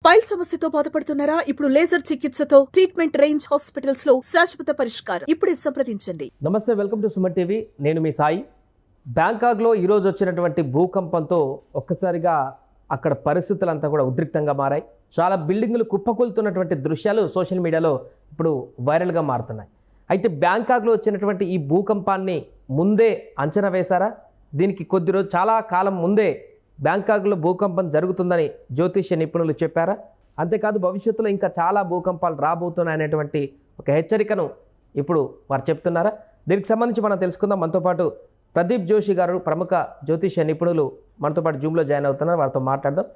Pile సమస్యతో బాధపడుతున్నారా? ఇప్పుడు లేజర్ చికిత్సతో ట్రీట్మెంట్ రేంజ్ హాస్పిటల్స్ లో శాశ్వత పరిష్కారం. ఇప్పుడే సంప్రదించండి. నమస్తే, వెల్కమ్ టు సుమన్ టీవీ. నేను మీ సాయి. బ్యాంకాక్లో ఈరోజు వచ్చినటువంటి భూకంపంతో ఒక్కసారిగా అక్కడ పరిస్థితులంతా కూడా ఉద్రిక్తంగా మారాయి. చాలా బిల్డింగులు కుప్పకూలుతున్నటువంటి దృశ్యాలు సోషల్ మీడియాలో ఇప్పుడు వైరల్గా మారుతున్నాయి. అయితే బ్యాంకాక్లో వచ్చినటువంటి ఈ భూకంపాన్ని ముందే అంచనా వేశారా? దీనికి కొద్ది రోజు చాలా కాలం ముందే బ్యాంకాక్లో భూకంపం జరుగుతుందని జ్యోతిష్య నిపుణులు చెప్పారా? అంతేకాదు భవిష్యత్తులో ఇంకా చాలా భూకంపాలు రాబోతున్నాయనేటువంటి ఒక హెచ్చరికను ఇప్పుడు వారు చెప్తున్నారా? దీనికి సంబంధించి మనం తెలుసుకుందాం. మనతో పాటు ప్రదీప్ జోషి గారు, ప్రముఖ జ్యోతిష్య నిపుణులు మనతో పాటు జూమ్లో జాయిన్ అవుతున్నారు. వారితో మాట్లాడదాం.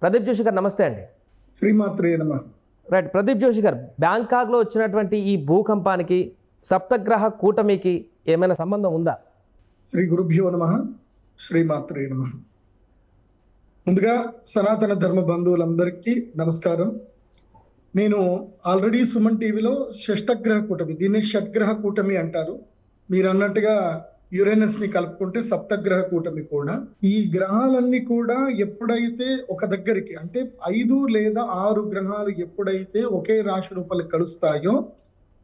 ప్రదీప్ జోషి గారు నమస్తే అండి. శ్రీమాత్రే నమః. రైట్, ప్రదీప్ జోషి గారు, బ్యాంకాక్లో వచ్చినటువంటి ఈ భూకంపానికి సప్తగ్రహ కూటమికి ఏమైనా సంబంధం ఉందా? శ్రీ గురుభ్యో నమః. శ్రీమాత్రే నమః. ముందుగా సనాతన ధర్మ బంధువులందరికీ నమస్కారం. నేను ఆల్రెడీ సుమన్ టీవీలో షష్టగ్రహ కూటమి, దీన్ని షడ్గ్రహ కూటమి అంటారు. మీరు అన్నట్టుగా యురేనస్ ని కలుపుకుంటే సప్తగ్రహ కూటమి కూడా. ఈ గ్రహాలన్నీ కూడా ఎప్పుడైతే ఒక దగ్గరికి, అంటే 5 లేదా 6 గ్రహాలు ఎప్పుడైతే ఒకే రాశి లోపల కలుస్తాయో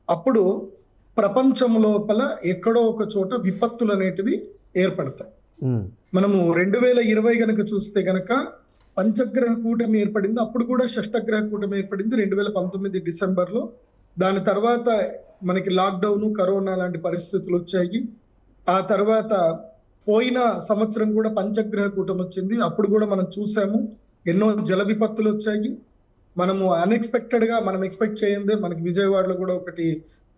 అప్పుడు ప్రపంచం లోపల ఎక్కడో ఒక చోట విపత్తులు అనేటివి ఏర్పడతాయి. మనము 2020 గనక చూస్తే గనక పంచగ్రహ కూటమి ఏర్పడింది. అప్పుడు కూడా షష్టగ్రహ కూటమి ఏర్పడింది 2019 డిసెంబర్లో. దాని తర్వాత మనకి లాక్డౌన్, కరోనా లాంటి పరిస్థితులు వచ్చాయి. ఆ తర్వాత పోయిన సంవత్సరం కూడా పంచగ్రహ కూటమి వచ్చింది. అప్పుడు కూడా మనం చూసాము, ఎన్నో జల విపత్తులు వచ్చాయి. మనము అన్ఎక్స్పెక్టెడ్ గా మనం ఎక్స్పెక్ట్ చేయందే మనకి విజయవాడలో కూడా ఒకటి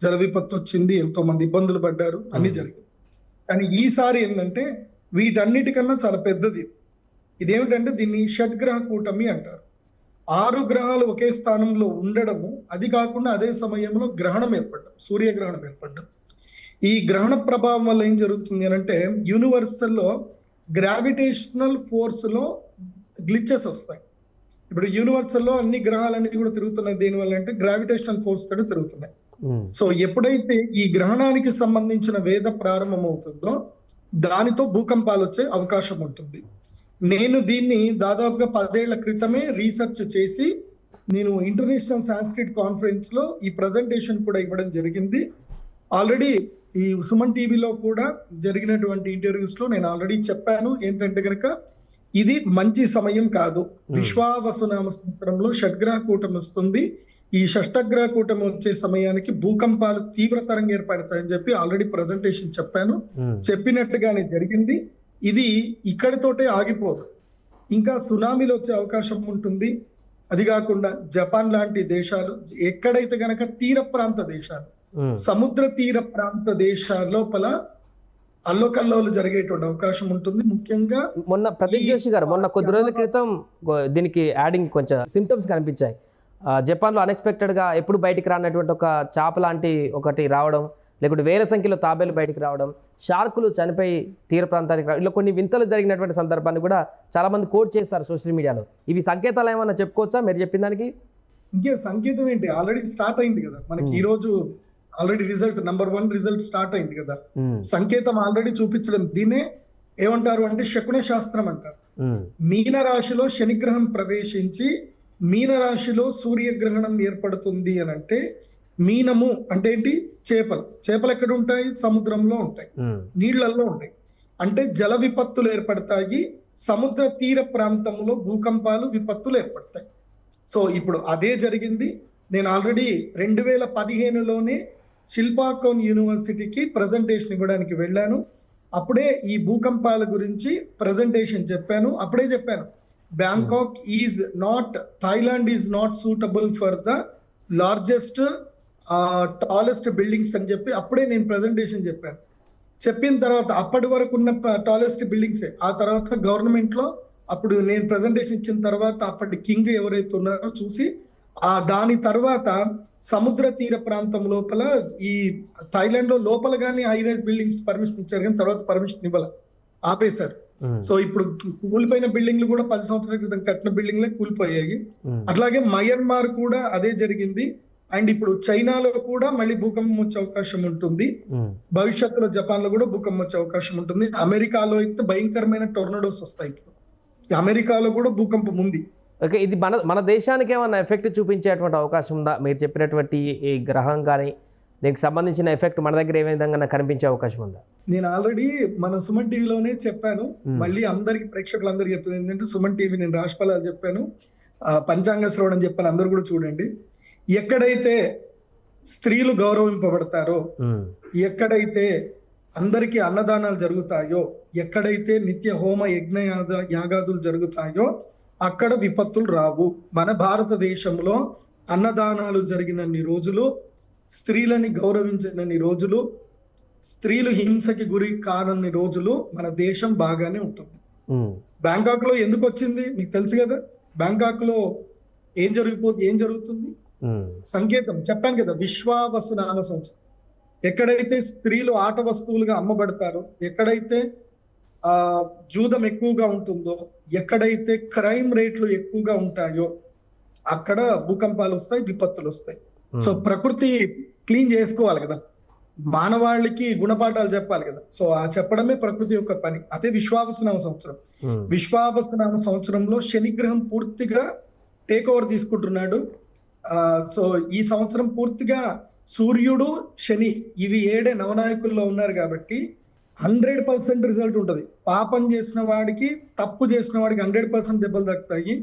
జల విపత్తు వచ్చింది, ఎంతో మంది ఇబ్బందులు పడ్డారు, అన్ని జరిగాయి. కానీ ఈసారి ఏంటంటే వీటన్నిటికన్నా చాలా పెద్దది. ఇదేమిటంటే దీన్ని షడ్గ్రహ కూటమి అంటారు. 6 గ్రహాలు ఒకే స్థానంలో ఉండడము, అది కాకుండా అదే సమయంలో గ్రహణం ఏర్పడడం, సూర్యగ్రహణం ఏర్పడడం. ఈ గ్రహణ ప్రభావం వల్ల ఏం జరుగుతుంది అని అంటే యూనివర్సల్లో గ్రావిటేషనల్ ఫోర్స్ లో గ్లిచెస్ వస్తాయి. ఇప్పుడు యూనివర్సల్లో అన్ని గ్రహాలన్నీ కూడా తిరుగుతున్నాయి. దేనివల్ల అంటే గ్రావిటేషనల్ ఫోర్స్ తోటి తిరుగుతున్నాయి. సో ఎప్పుడైతే ఈ గ్రహణానికి సంబంధించిన వేద ప్రారంభం అవుతుందో దానితో భూకంపాలు వచ్చే అవకాశం ఉంటుంది. నేను దీన్ని దాదాపుగా 10 ఏళ్ల క్రితమే రీసెర్చ్ చేసి నేను ఇంటర్నేషనల్ సాంస్క్రిట్ కాన్ఫరెన్స్ లో ఈ ప్రజెంటేషన్ కూడా ఇవ్వడం జరిగింది. ఆల్రెడీ ఈ సుమన్ టీవీలో కూడా జరిగినటువంటి ఇంటర్వ్యూస్ లో నేను ఆల్రెడీ చెప్పాను ఏంటంటే కనుక ఇది మంచి సమయం కాదు. విశ్వావసునామ సంవత్సరంలో షడ్గ్రహ కూటమి వస్తుంది. ఈ షష్టగ్రహ కూటమి వచ్చే సమయానికి భూకంపాలు తీవ్రతరంగా ఏర్పడతాయని చెప్పి ఆల్రెడీ ప్రజెంటేషన్ చెప్పాను. చెప్పినట్టుగానే జరిగింది. ఇది ఇక్కడితోటే ఆగిపోదు, ఇంకా సునామీలు వచ్చే అవకాశం ఉంటుంది. అది కాకుండా జపాన్ లాంటి దేశాలు, ఎక్కడైతే గనక తీర ప్రాంత దేశాలు, సముద్ర తీర ప్రాంత దేశాల లోపల అల్లోకల్లోలు జరిగేటువంటి అవకాశం ఉంటుంది. ముఖ్యంగా మొన్న ప్రదీప్ జోషి గారు, మొన్న కొద్ది రోజుల క్రితం దీనికి యాడింగ్ కొంచెం సిమ్టమ్స్ కనిపించాయి. జపాన్లో అన్ఎక్స్పెక్టెడ్గా ఎప్పుడు బయటికి రానటువంటి ఒక చాప లాంటి ఒకటి రావడం, లేకుంటే వేల సంఖ్యలో తాబేలు బయటికి రావడం, షార్కులు చనిపోయి తీర ప్రాంతానికి రావడం, ఇలా కొన్ని వింతలు జరిగినటువంటి సందర్భాన్ని కూడా చాలా మంది కోట్ చేస్తారు సోషల్ మీడియాలో. ఇవి సంకేతాలు ఏమన్నా చెప్పుకోవచ్చా మీరు చెప్పిన దానికి? ఇంకే సంకేతం ఏంటి, ఆల్రెడీ స్టార్ట్ అయింది కదా మనకి. ఈ రోజు already result number 1 result start అయింది కదా. సంకేతం ఆల్రెడీ చూపించడం. దీన్నే ఏమంటారు అంటే శకున శాస్త్రం అంటారు. మీన రాశిలో శనిగ్రహం ప్రవేశించి మీన రాశిలో సూర్యగ్రహణం ఏర్పడుతుంది అని అంటే, మీనము అంటే ఏంటి? చేపలు ఎక్కడ ఉంటాయి? సముద్రంలో ఉంటాయి, నీళ్లలో ఉంటాయి. అంటే జల విపత్తులు ఏర్పడతాయి. సముద్ర తీర ప్రాంతంలో భూకంపాలు, విపత్తులు ఏర్పడతాయి. సో ఇప్పుడు అదే జరిగింది. నేను ఆల్రెడీ 2015లోనే శిల్పాకోన్ యూనివర్సిటీకి ప్రజెంటేషన్ ఇవ్వడానికి వెళ్ళాను. అప్పుడే ఈ భూకంపాల గురించి ప్రజెంటేషన్ చెప్పాను. అప్పుడే చెప్పాను, Bangkok is not, Thailand is not suitable for the largest tallest buildings అని చెప్పి అప్పుడే నేను ప్రజెంటేషన్ చెప్పాను. చెప్పిన తర్వాత అప్పటి వరకు ఉన్న టాలెస్ట్ బిల్డింగ్సే. ఆ తర్వాత గవర్నమెంట్ లో అప్పుడు నేను ప్రజెంటేషన్ ఇచ్చిన తర్వాత అప్పటి కింగ్ ఎవరైతే ఉన్నారో చూసి దాని తర్వాత సముద్ర తీర ప్రాంతం లోపల ఈ థాయిలాండ్ లో లోపల కానీ హై రైజ్ బిల్డింగ్స్ పర్మిషన్ ఇచ్చారు, కానీ తర్వాత పర్మిషన్ ఇవ్వాల, ఆపేశారు. సో ఇప్పుడు కూలిపోయిన బిల్డింగ్లు కూడా 10 సంవత్సరాల క్రితం కట్టిన బిల్డింగ్లే కూలిపోయాయి. అట్లాగే మయన్మార్ కూడా అదే జరిగింది. అండ్ ఇప్పుడు చైనాలో కూడా మళ్ళీ భూకంపం వచ్చే అవకాశం ఉంటుంది. భవిష్యత్తులో జపాన్ లో కూడా భూకంపం వచ్చే అవకాశం ఉంటుంది. అమెరికాలో అయితే భయంకరమైన టొర్నడోస్ వస్తాయి. ఇప్పుడు అమెరికాలో కూడా భూకంపం ఉంది. ఓకే, ఇది మన దేశానికి ఏమైనా ఎఫెక్ట్ చూపించేటువంటి అవకాశం ఉందా? మీరు చెప్పినటువంటి ఈ గ్రహం కానీ దీనికి సంబంధించిన ఎఫెక్ట్ మన దగ్గర ఏ విధంగా కనిపించే అవకాశం ఉందా? నేను ఆల్రెడీ మన సుమన్ టీవీలోనే చెప్పాను. మళ్ళీ అందరికి ప్రేక్షకులందరికీ చెప్తుంది ఏంటంటే, సుమన్ టీవీ నేను రాశిఫలాలు చెప్పాను, పంచాంగ శ్రవణం చెప్పాను, అందరూ కూడా చూడండి. ఎక్కడైతే స్త్రీలు గౌరవింపబడతారో, ఎక్కడైతే అందరికీ అన్నదానాలు జరుగుతాయో, ఎక్కడైతే నిత్య హోమ యజ్ఞ యాగాదులు జరుగుతాయో అక్కడ విపత్తులు రావు. మన భారతదేశంలో అన్నదానాలు జరిగినన్ని రోజులు, స్త్రీలని గౌరవించినన్ని రోజులు, స్త్రీలు హింసకి గురి కానన్ని రోజులు మన దేశం బాగానే ఉంటుంది. బ్యాంకాక్ లో ఎందుకు వచ్చింది మీకు తెలుసు కదా. బ్యాంకాక్ లో ఏం జరుగుతుంది సంకేతం చెప్పాను కదా, విశ్వావసునామ సంవత్సరం. ఎక్కడైతే స్త్రీలు ఆట వస్తువులుగా అమ్మబడతారో, ఎక్కడైతే జూదం ఎక్కువగా ఉంటుందో, ఎక్కడైతే క్రైమ్ రేట్లు ఎక్కువగా ఉంటాయో అక్కడ భూకంపాలు వస్తాయి, విపత్తులు వస్తాయి. సో ప్రకృతి క్లీన్ చేసుకోవాలి కదా, మానవాళికి గుణపాఠాలు చెప్పాలి కదా. సో ఆ చెప్పడమే ప్రకృతి యొక్క పని. అదే విశ్వావసునామ సంవత్సరం. విశ్వావసునామ సంవత్సరంలో శనిగ్రహం పూర్తిగా టేక్ ఓవర్ తీసుకుంటున్నాడు. సో ఈ సంవత్సరం పూర్తిగా సూర్యుడు, శని ఇవి 7 నవనాయకుల్లో ఉన్నారు కాబట్టి 100% రిజల్ట్ ఉంటది. పాపం చేసిన వాడికి, తప్పు చేసిన వాడికి 100% దెబ్బలు దక్కుతాయి,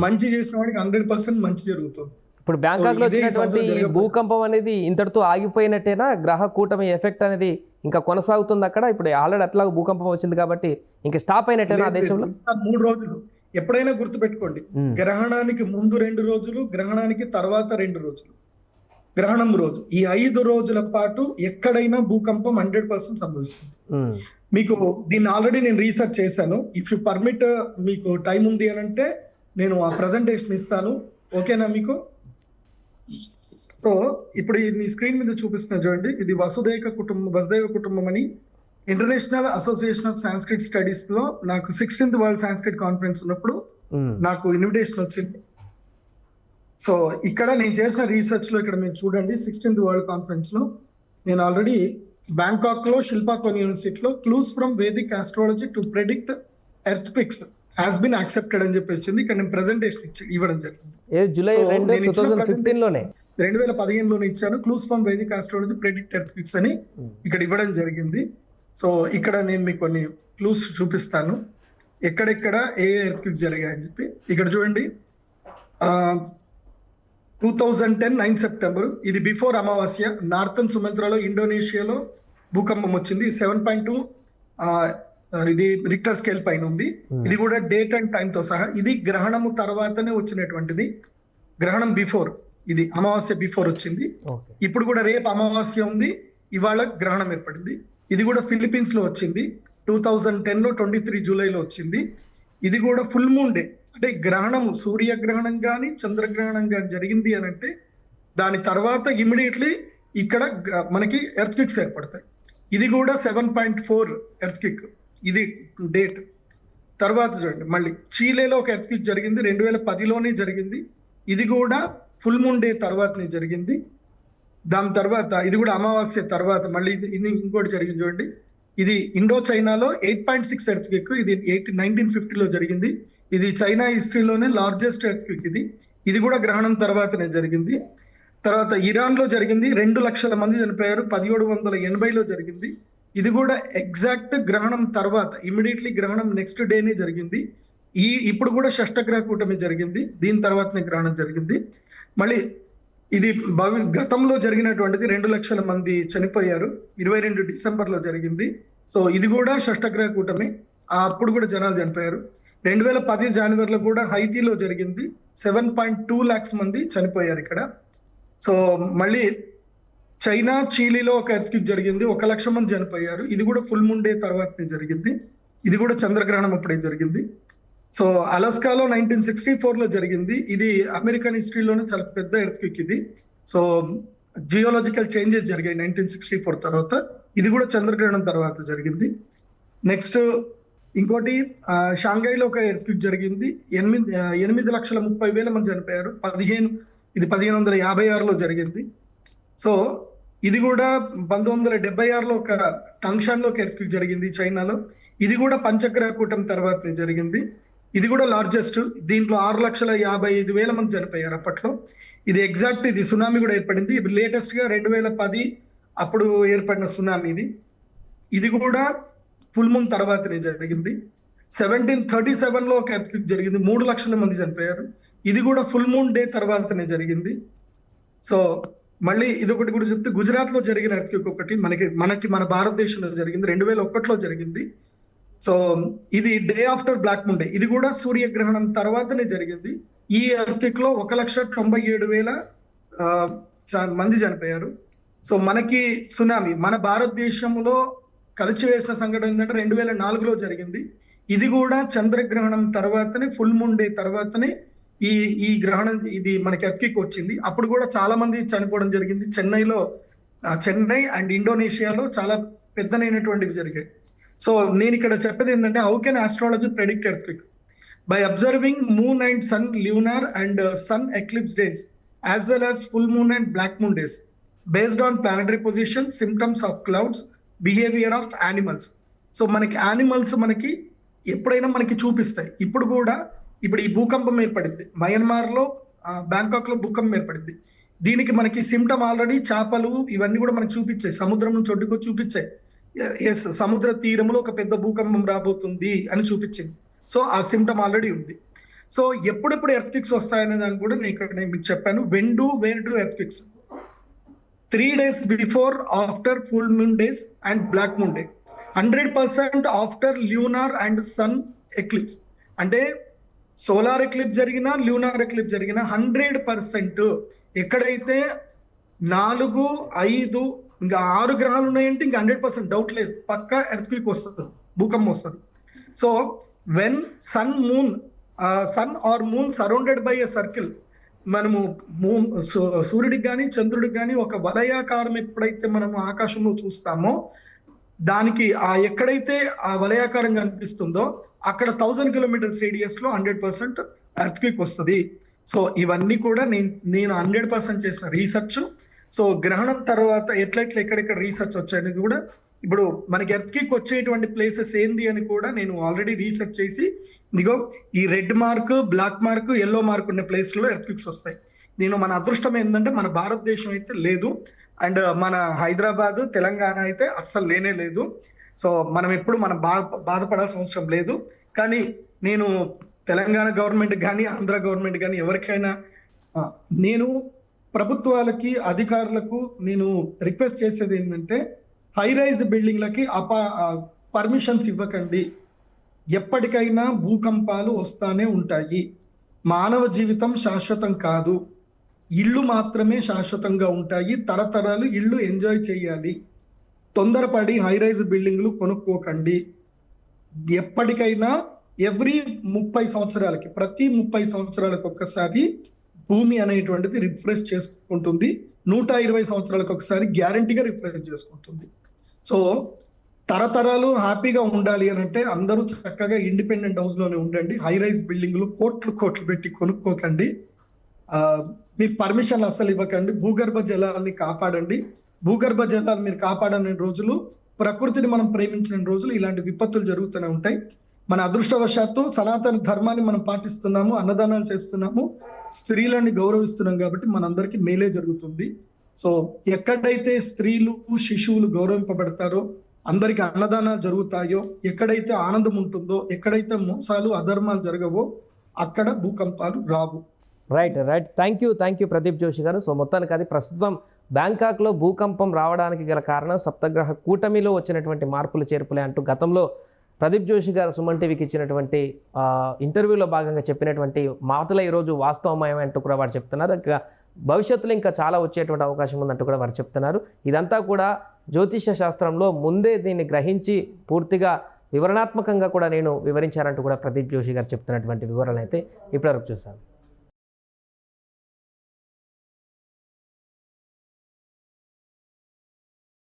మంచి చేసిన వాడికి 100% మంచి జరుగుతుంది. ఇప్పుడు బ్యాంకాక్ లో వచ్చినటువంటి భూకంపం అనేది ఇంతటితో ఆగిపోయినట్టేనా? గ్రహ కూటమి ఎఫెక్ట్ అనేది ఇంకా కొనసాగుతుంది అక్కడ? ఇప్పుడు ఆల్రెడీ అట్లా భూకంపం వచ్చింది కాబట్టి ఇంకా స్టాప్ అయినట్టేనా ఆ దేశంలో? 3 రోజులు ఎప్పుడైనా గుర్తుపెట్టుకోండి, గ్రహణానికి ముందు 2 రోజులు, గ్రహణానికి తర్వాత 2 రోజులు, గ్రహణం రోజు, ఈ 5 రోజుల పాటు ఎక్కడైనా భూకంపం 100% సంభవిస్తుంది. మీకు దీన్ని ఆల్రెడీ నేను రీసెర్చ్ చేశాను. ఇఫ్ యు పర్మిట్, మీకు టైం ఉంది అని అంటే నేను ఆ ప్రజెంటేషన్ ఇస్తాను, ఓకేనా మీకు? సో ఇప్పుడు ఇది స్క్రీన్ మీద చూపిస్తున్నా చూడండి. ఇది వసుదేవ కుటుంబం అని international association of Sanskrit studies లో నాకు 16th వరల్డ్ సాంస్క్రిట్ కాన్ఫరెన్స్ ఉన్నప్పుడు నాకు ఇన్విటేషన్ వచ్చింది. సో ఇక్కడ నేను చేసిన రీసెర్చ్ లో ఇక్కడ మీరు చూడండి, 16th వరల్డ్ కాన్ఫరెన్స్ లో నేను ఆల్రెడీ బ్యాంకాక్ లో శిల్పాకోన్ యూనివర్సిటీలో clues from Vedic astrology to predict earthquakes has been accepted అని చెప్పి వచ్చింది. ఇక్కడ నేను ప్రెజెంటేషన్ ఇవ్వడం జరిగింది. జూలై 2015లోనే ఇచ్చాను. Clues from Vedic astrology predict earthquakes అని ఇక్కడ ఇవ్వడం జరిగింది. సో ఇక్కడ నేను మీకు కొన్ని క్లూస్ చూపిస్తాను, ఎక్కడెక్కడ ఏ ఎర్త్ పిక్స్ జరిగాయని చెప్పి. ఇక్కడ చూడండి, 2010 9 సెప్టెంబర్, ఇది బిఫోర్ అమావాస్య, నార్థన్ సుమంత్రాలో ఇండోనేషియాలో భూకంపం వచ్చింది. 7.2 ఇది రిక్టర్ స్కేల్ పైన ఉంది. ఇది కూడా డేట్ అండ్ టైం తో సహా. ఇది గ్రహణము తర్వాతనే వచ్చినటువంటిది, గ్రహణం బిఫోర్, ఇది అమావాస్య బిఫోర్ వచ్చింది. ఇప్పుడు కూడా రేపు అమావాస్య ఉంది, ఇవాళ గ్రహణం ఏర్పడింది. ఇది కూడా ఫిలిప్పీన్స్ లో వచ్చింది, 2010 లో 23 జూలైలో వచ్చింది. ఇది కూడా ఫుల్ మూన్ డే, అంటే గ్రహణము, సూర్యగ్రహణం కానీ చంద్రగ్రహణం కానీ జరిగింది అని అంటే దాని తర్వాత ఇమ్మీడియట్లీ ఇక్కడ మనకి ఎర్త్ క్విక్స్ ఏర్పడతాయి. ఇది కూడా 7.4 ఎర్త్ క్విక్, ఇది డేట్. తర్వాత చూడండి, మళ్ళీ చీలేలో ఒక ఎర్త్ క్విక్ జరిగింది, 2010లోనే జరిగింది. ఇది కూడా ఫుల్ మూన్ డే తర్వాతనే జరిగింది. దాని తర్వాత ఇది కూడా అమావాస్య తర్వాత మళ్ళీ ఇది ఇంకోటి జరిగింది చూడండి. ఇది ఇండో చైనాలో 8.6 ఎర్త్ క్విక్, ఇది 1950లో జరిగింది. ఇది చైనా హిస్టరీలోనే లార్జెస్ట్ ఎర్త్ క్విక్ ఇది. ఇది కూడా గ్రహణం తర్వాతనే జరిగింది. తర్వాత ఇరాన్ లో జరిగింది, 2 లక్షల మంది చనిపోయారు, 1780లో జరిగింది. ఇది కూడా ఎగ్జాక్ట్ గ్రహణం తర్వాత, ఇమ్మీడియట్లీ గ్రహణం నెక్స్ట్ డేనే జరిగింది. ఇప్పుడు కూడా షష్టగ్రహ కూటమి జరిగింది, దీని తర్వాతనే గ్రహణం జరిగింది. మళ్ళీ ఇది గతంలో జరిగినటువంటిది, 2 లక్షల మంది చనిపోయారు, 22 డిసెంబర్లో జరిగింది. సో ఇది కూడా షష్టగ్రహ కూటమి, అప్పుడు కూడా జనాలు చనిపోయారు. 2010 జనవరిలో కూడా హైతీలో జరిగింది, 7.2 lakhs మంది చనిపోయారు ఇక్కడ. సో మళ్ళీ చైనా చీలీలో ఒక ఎర్త్క్వేక్ జరిగింది, 1 లక్ష మంది చనిపోయారు. ఇది కూడా ఫుల్ మూన్ డే తర్వాతనే జరిగింది. ఇది కూడా చంద్రగ్రహణం అప్పుడే జరిగింది. సో అలాస్కాలో 1964లో జరిగింది. ఇది అమెరికన్ హిస్టరీలోనే చాలా పెద్ద ఎర్త్క్వేక్ ఇది. సో జియోలాజికల్ చేంజెస్ జరిగాయి 1964 తర్వాత. ఇది కూడా చంద్రగ్రహణం తర్వాత జరిగింది. నెక్స్ట్ ఇంకోటి షాంఘైలో ఒక ఎర్త్క్వేక్ జరిగింది, 8,30,000 మంది చనిపోయారు. ఇది 1556లో జరిగింది. సో ఇది కూడా 1976లో ఒక టంగ్షాన్లో ఒక ఎర్త్క్వేక్ జరిగింది చైనాలో. ఇది కూడా పంచగ్రహ కూటమి తర్వాతనే జరిగింది. ఇది కూడా లార్జెస్ట్. దీంట్లో 6,55,000 మంది చనిపోయారు అప్పట్లో. ఇది ఎగ్జాక్ట్, ఇది సునామీ కూడా ఏర్పడింది. ఇది లేటెస్ట్ గా 2010 అప్పుడు ఏర్పడిన సునామీ ఇది. ఇది కూడా ఫుల్ మూన్ తర్వాతనే జరిగింది. 1737 లో ఒక ఎర్త్క్వేక్ జరిగింది, 3 లక్షల మంది చనిపోయారు. ఇది కూడా ఫుల్ మూన్ డే తర్వాతనే జరిగింది. సో మళ్ళీ ఇది ఒకటి కూడా చెప్తే, గుజరాత్ లో జరిగిన ఎర్త్క్వేక్ ఒకటి మన భారతదేశంలో జరిగింది, 2001లో జరిగింది. సో ఇది day after black moon day. ఇది కూడా సూర్యగ్రహణం తర్వాతనే జరిగింది. ఈ ఎర్త్క్వేక్ లో 1,97,000 మంది చనిపోయారు. సో మనకి సునామీ మన భారతదేశంలో కలిచివేసిన సంఘటన ఏంటంటే 2004లో జరిగింది. ఇది కూడా చంద్రగ్రహణం తర్వాతనే, ఫుల్ మూన్ డే తర్వాతనే ఈ గ్రహణం, ఇది మనకి ఎర్త్క్వేక్ వచ్చింది. అప్పుడు కూడా చాలా మంది చనిపోవడం జరిగింది. చెన్నై అండ్ ఇండోనేషియాలో చాలా పెద్దనైనటువంటివి జరిగాయి. సో నేను ఇక్కడ చెప్పేది ఏంటంటే, how can astrology predict earthquake? By observing moon and sun lunar and sun eclipse days as well as full moon and black moon days based on planetary position, symptoms of clouds, behaviour of animals. So మనకి animals మనకి ఎప్పుడైనా మనకి చూపిస్తాయి. ఇప్పుడు ఈ భూకంపం ఏర్పడింది Myanmar లో, బ్యాంకాక్ లో భూకంపం ఏర్పడింది. దీనికి మనకి సిమ్టమ్ ఆల్రెడీ చేపలు ఇవన్నీ కూడా మనకి చూపించాయి, సముద్రం నుంచి ఒడ్డుకు చూపించాయి. సముద్ర తీరంలో ఒక పెద్ద భూకంపం రాబోతుంది అని చూపించింది. సో ఆ సిమ్టమ్ ఆల్రెడీ ఉంది. సో ఎప్పుడెప్పుడు ఎర్త్క్వేక్స్ వస్తాయనే దాన్ని కూడా నేను మీకు చెప్పాను. Where do earthquakes? 3 days before, after full moon days and black moon day. 100% after lunar and sun eclipse. అంటే సోలార్ ఎక్లిప్స్ జరిగినా, ల్యూనార్ ఎక్లిప్స్ జరిగినా 100% ఎక్కడైతే 4, 5 ఇంకా 6 గ్రహాలు ఉన్నాయంటే ఇంకా 100% డౌట్ లేదు, పక్కా ఎర్త్క్వేక్ వస్తుంది, భూకంపం వస్తుంది. So when sun or moon surrounded by a circle, మనము సూర్యుడికి కానీ చంద్రుడికి కానీ ఒక వలయాకారం ఎప్పుడైతే మనము ఆకాశంలో చూస్తామో, దానికి ఎక్కడైతే ఆ వలయాకారం కనిపిస్తుందో అక్కడ 1000 kilometers రేడియస్ లో 100% ఎర్త్క్వేక్ వస్తుంది. సో ఇవన్నీ కూడా నేను 100% చేసిన రీసెర్చ్. సో గ్రహణం తర్వాత ఎక్కడెక్కడ రీసెర్చ్ వచ్చాయనేది కూడా, ఇప్పుడు మనకి ఎర్త్క్వేక్ వచ్చేటువంటి ప్లేసెస్ ఏంది అని కూడా నేను ఆల్రెడీ రీసెర్చ్ చేసి, ఇదిగో ఈ red mark, black mark, yellow mark ఉన్న ప్లేస్ లో ఎర్త్క్వేక్స్ వస్తాయి. మన అదృష్టం ఏంటంటే మన భారతదేశం అయితే లేదు, అండ్ మన హైదరాబాద్, తెలంగాణ అయితే అస్సలు లేనే లేదు. సో మనం బాధపడాల్సిన అవసరం లేదు. కానీ నేను తెలంగాణ గవర్నమెంట్ కానీ, ఆంధ్ర గవర్నమెంట్ కానీ, ఎవరికైనా నేను ప్రభుత్వాలకి, అధికారులకు నేను రిక్వెస్ట్ చేసేది ఏంటంటే, హై రైజ్ బిల్డింగ్లకి పర్మిషన్స్ ఇవ్వకండి. ఎప్పటికైనా భూకంపాలు వస్తానే ఉంటాయి. మానవ జీవితం శాశ్వతం కాదు, ఇళ్ళు మాత్రమే శాశ్వతంగా ఉంటాయి. తరతరాలు ఇళ్ళు ఎంజాయ్ చేయాలి. తొందరపడి హై రైజ్ బిల్డింగ్లు కొనుక్కోకండి. ఎప్పటికైనా ప్రతి 30 సంవత్సరాలకు ఒక్కసారి భూమి అనేటువంటిది రిఫ్రెష్ చేసుకుంటుంది. 120 సంవత్సరాలకు ఒకసారి గ్యారంటీగా రిఫ్రెష్ చేసుకుంటుంది. సో తరతరాలు హ్యాపీగా ఉండాలి అని అంటే అందరూ చక్కగా ఇండిపెండెంట్ హౌస్ లోనే ఉండండి. హై రైజ్ బిల్డింగ్లు కోట్లు పెట్టి కొనుక్కోకండి. మీరు పర్మిషన్లు అస్సలు ఇవ్వకండి. భూగర్భ జలాల్ని కాపాడండి. భూగర్భ జలాలు మీరు కాపాడని రోజులు, ప్రకృతిని మనం ప్రేమించిన రోజులు ఇలాంటి విపత్తులు జరుగుతూనే ఉంటాయి. మన అదృష్టవశాత్తు సనాతన ధర్మాన్ని మనం పాటిస్తున్నాము, అన్నదానాలు చేస్తున్నాము, స్త్రీలని గౌరవిస్తున్నాం కాబట్టి మనందరికీ మేలే జరుగుతుంది. సో ఎక్కడైతే స్త్రీలు, శిశువులు గౌరవింపబడతారో, అందరికి అన్నదానాలు జరుగుతాయో, ఎక్కడైతే ఆనందం ఉంటుందో, ఎక్కడైతే మోసాలు, అధర్మాలు జరగవో అక్కడ భూకంపాలు రావు. Right. Thank you Pradeep Joshi గారు. సో మొత్తానికి అది ప్రస్తుతం బ్యాంకాక్లో భూకంపం రావడానికి గల కారణం సప్తగ్రహ కూటమిలో వచ్చినటువంటి మార్పులు చేర్పులే అంటూ గతంలో ప్రదీప్ జోషి గారు సుమన్ టీవీకి ఇచ్చినటువంటి ఇంటర్వ్యూలో భాగంగా చెప్పినటువంటి మాటలు ఈరోజు వాస్తవమయం అంటూ కూడా వారు చెప్తున్నారు. ఇంకా భవిష్యత్తులో ఇంకా చాలా వచ్చేటువంటి అవకాశం ఉందంటూ కూడా వారు చెప్తున్నారు. ఇదంతా కూడా జ్యోతిష శాస్త్రంలో ముందే దీన్ని గ్రహించి పూర్తిగా వివరణాత్మకంగా కూడా నేను వివరించారంటూ కూడా ప్రదీప్ జోషి గారు చెప్తున్నటువంటి వివరాలు అయితే ఇప్పటివరకు చూసాను.